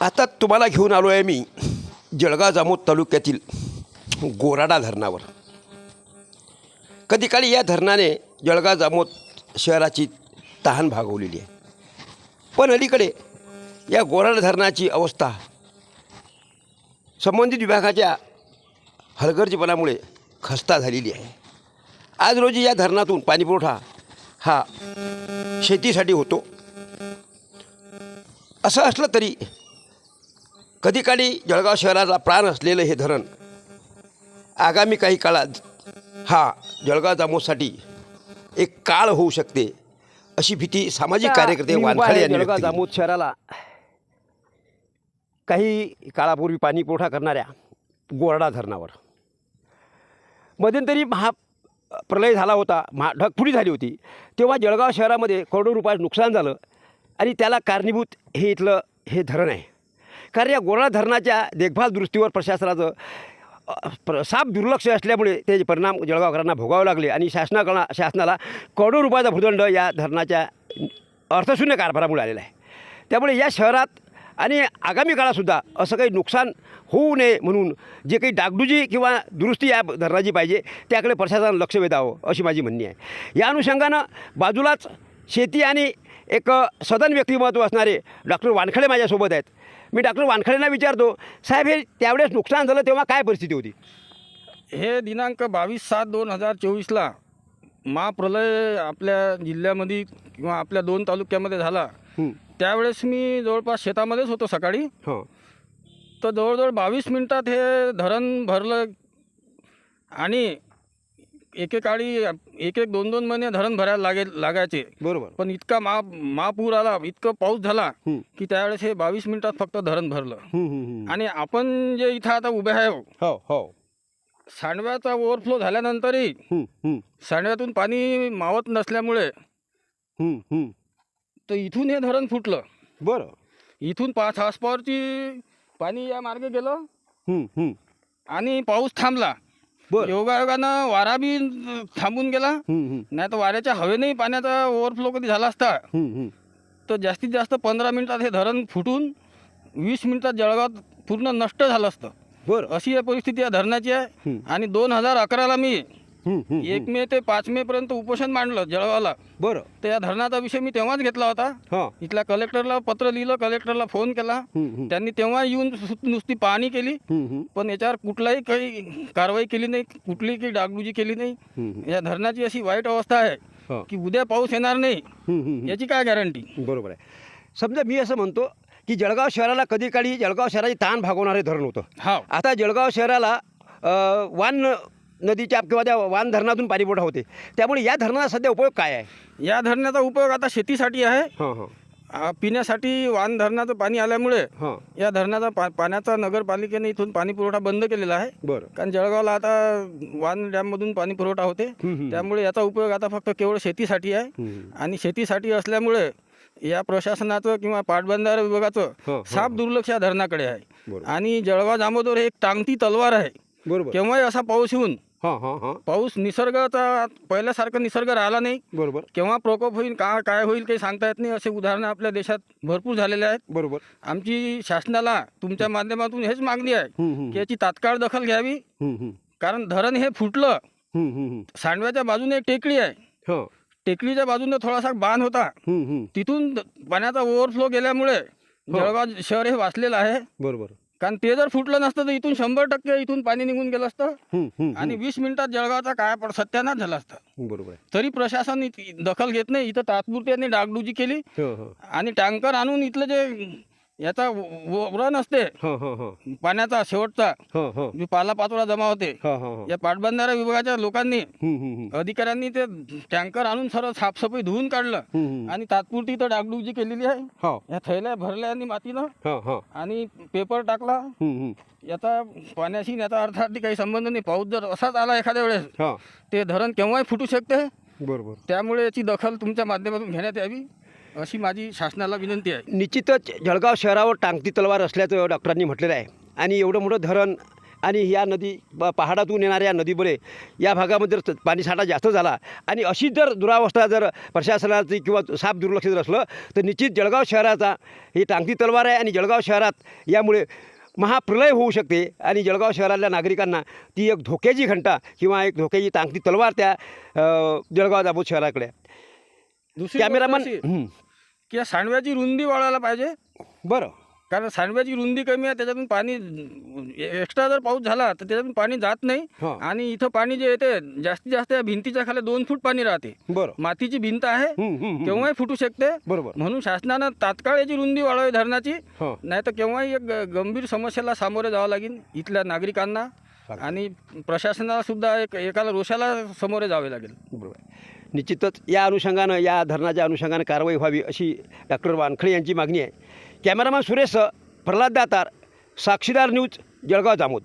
आता तुम्हाला घेऊन आलो आहे मी जळगाव जामोद तालुक्यातील गोराडा धरणावर. कधी काळी या धरणाने जळगाव जामोद शहराची तहान भागवलेली आहे, पण अलीकडे या गोराडा धरणाची अवस्था संबंधित विभागाच्या हलगर्जीपणामुळे खस्ता झालेली आहे. आज रोजी या धरणातून पाणीपुरवठा हा शेतीसाठी होतो. असं असलं तरी कधी काळी जळगाव शहराला प्राण असलेलं हे धरण आगामी काही काळात हा जळगाव जामोदसाठी एक काळ होऊ शकते, अशी भीती सामाजिक कार्यकर्ते वानखळे यांनी जळगाव व्यक्त केली. जामोद शहराला काही काळापूर्वी पाणी पुरवठा करणाऱ्या गोराडा धरणावर मध्यंतरी प्रलय झाला होता, ढगफुटी झाली होती. तेव्हा जळगाव शहरामध्ये करोडो रुपयाचं नुकसान झालं आणि त्याला कारणीभूत हे इथलं हे धरण आहे. कारण या गोराडा धरणाच्या देखभाल दुरुस्तीवर प्रशासनाचं साफ दुर्लक्ष असल्यामुळे त्याचे परिणाम जळगावकरांना भोगावे लागले आणि शासनाला करोडो रुपयाचा भूदंड या धरणाच्या अर्थशून्य कारभारामुळे आलेला आहे. त्यामुळे या शहरात आणि आगामी काळातसुद्धा असं काही नुकसान होऊ नये म्हणून जे काही डागडुजी किंवा दुरुस्ती या धरणाची पाहिजे त्याकडे प्रशासनानं लक्ष वेधावं, अशी माझी म्हणणी आहे. या अनुषंगानं बाजूलाच शेती आणि एक सदन व्यक्तिमत्व असणारे डॉक्टर वानखळे माझ्यासोबत आहेत. मी डॉक्टर वानखळेंना विचारतो, साहेब हे त्यावेळेस नुकसान झालं तेव्हा काय परिस्थिती होती? हे दिनांक 22/7/2024ला महाप्रलय आपल्या जिल्ह्यामध्ये किंवा आपल्या 2 तालुक्यामध्ये झाला. त्यावेळेस मी जवळपास शेतामध्येच होतो सकाळी. हो, तर जवळजवळ 22 मिनटात हे धरण भरलं आणि एकेकाळी 1-2 महिने धरण भरायला लागायचे. बरोबर. पण इतका महापूर आला, इतकं पाऊस झाला की त्यावेळेस हे 22 मिनिटात फक्त धरण भरलं. आणि आपण जे इथं आता उभे आहे, हो हो, सांडव्याचा ओव्हरफ्लो झाल्यानंतरही सांडव्यातून पाणी मावत नसल्यामुळे तर इथून हे धरण फुटलं. बरं. इथून 5 हॉर्सपॉवरची पाणी या मार्गे गेलं आणि पाऊस थांबला. योगायोगानं वारा बी थांबून गेला, नाही तर वाऱ्याच्या हवेनेही पाण्याचा ओव्हरफ्लो कधी झाला असता तर जास्तीत जास्त 15 मिनिटात हे धरण फुटून 20 मिनिटात जळगाव पूर्ण नष्ट झालं असतं. बरं. अशी परिस्थिती या धरणाची आहे. आणि 2011ला मी 1 मे ते 5 मे पर्यंत उपोषण मांडलं जळगावला. बरं. तर या धरणाचा विषय मी तेव्हाच घेतला होता. हां. इथल्या कलेक्टरला पत्र लिहिलं, कलेक्टरला फोन केला. त्यांनी तेव्हा येऊन नुसती पाहणी केली, पण याच्यावर कुठलाही काही कारवाई केली नाही, कुठलीही काही डागडुजी केली नाही. या धरणाची अशी वाईट अवस्था आहे की उद्या पाऊस येणार नाही याची काय गॅरंटी? बरोबर आहे. समजा मी असं म्हणतो की जळगाव शहराला कधी काळी जळगाव शहराची ताण भागवणारे धरण होतं. हा, आता जळगाव शहराला वान नदीच्या किंवा त्या वान धरणातून पाणी पुरवठा होते. त्यामुळे या धरणाचा सध्या उपयोग काय आहे? या धरणाचा उपयोग आता शेतीसाठी आहे. हां हां पिण्यासाठी वान धरणाचं पाणी आल्यामुळे हां. या धरणाचा पाण्याचा नगरपालिकेने इथून पाणी पुरवठा बंद केलेला आहे. बरं. कारण जळगावला आता वान डॅममधून पाणी पुरवठा होते. त्यामुळे याचा उपयोग आता फक्त केवळ शेतीसाठी आहे. आणि शेतीसाठी असल्यामुळे या प्रशासनाचं किंवा पाटबंधारे विभागाचं साफ दुर्लक्ष या धरणाकडे आहे. आणि जळगाव जामोदवर एक टांगती तलवार आहे. बरोबर. केव्हाही असा पाऊस येऊन हां हां हां. पाऊस निसर्गाचा पहिल्यासारखा निसर्ग राहिला नाही. बरोबर. केव्हा प्रकोप होईल, काय होईल काही सांगता येत नाही. असे उदाहरणं आपल्या देशात भरपूर झालेले आहेत. बरोबर. आमची शासनाला तुमच्या माध्यमातून हेच मागणी आहे की याची तात्काळ दखल घ्यावी. कारण धरण हे फुटलं. सांडव्याच्या बाजूने एक टेकडी आहे. हो. टेकडीच्या बाजूने थोडासा बांध होता. तिथून पाण्याचा ओव्हरफ्लो गेल्यामुळे जळगाव शहर हे वाचलेलं आहे. बरोबर. कारण ते जर फुटलं नसतं तर इथून 100% इथून पाणी निघून गेलं असतं आणि 20 मिनिटात जळगावचा काय सत्यानाश झाला असता. बरोबर आहे. तरी प्रशासन दखल घेत नाही. इथं तात्पुरती यांनी डागडुजी केली आणि टँकर आणून इथलं जे याचा वरण असते पाण्याचा शेवटचा जो पाला पाचोळा जमा होते, या पाटबंधारा विभागाच्या लोकांनी अधिकाऱ्यांनी ते टँकर आणून सर्व साफसफाई धुवून काढलं आणि तात्पुरती इथं डागडुजी केलेली आहे. या थैल्या भरल्या आणि मातीनं आणि पेपर टाकला. याचा पाण्याशी याचा अर्थात काही संबंध नाही. पाऊस जर असाच आला एखाद्या वेळेस ते धरण केव्हाही फुटू शकते. बरोबर. त्यामुळे याची दखल तुमच्या माध्यमातून घेण्यात यावी अशी माझी शासनाला विनंती आहे. निश्चितच जळगाव शहरावर टांगती तलवार असल्याचं डॉक्टरांनी म्हटलेलं आहे. आणि एवढं मोठं धरण आणि या नदी पहाडातून येणाऱ्या नदीमुळे या भागामध्ये जर पाणीसाठा जास्त झाला आणि अशी जर दुरावस्था जर प्रशासनाची किंवा साफ दुर्लक्ष जर असलं तर निश्चित जळगाव शहराचा ही टांगती तलवार आहे आणि जळगाव शहरात यामुळे महाप्रलय होऊ शकते आणि जळगाव शहरातल्या नागरिकांना ती एक धोक्याची घंटा किंवा एक धोक्याची टांगती तलवार त्या जळगाव दाभोळ शहराकडे आहे. दुसरी कॅमेरामन गोष्ट अशी की या सांडव्याची रुंदी वाढवायला पाहिजे, बरं कारण सांडव्याची रुंदी कमी आहे, त्याच्यातून पाणी एक्स्ट्रा जर पाऊस झाला तर त्याच्यातून पाणी जात नाही. हां. आणि इथं पाणी जे येते जास्तीत जास्त या भिंतीच्या खाली 2 फूट पाणी राहते. बरं मातीची भिंत आहे, केव्हाही फुटू शकते. बरोबर. म्हणून शासनानं तात्काळ याची रुंदी वाढवावी धरणाची, हां. नाही तर केव्हाही एक गंभीर समस्याला सामोरे जावं लागेल इथल्या नागरिकांना आणि प्रशासनाला सुद्धा एकाला रोषाला सामोरे जावे लागेल. बरोबर. निश्चितच या अनुषंगानं या धरणाच्या अनुषंगानं कारवाई व्हावी अशी डॉक्टर वानखळे यांची मागणी आहे. कॅमेरामॅन सुरेश प्रल्हाद दातार, साक्षीदार न्यूज, जळगाव जामोद.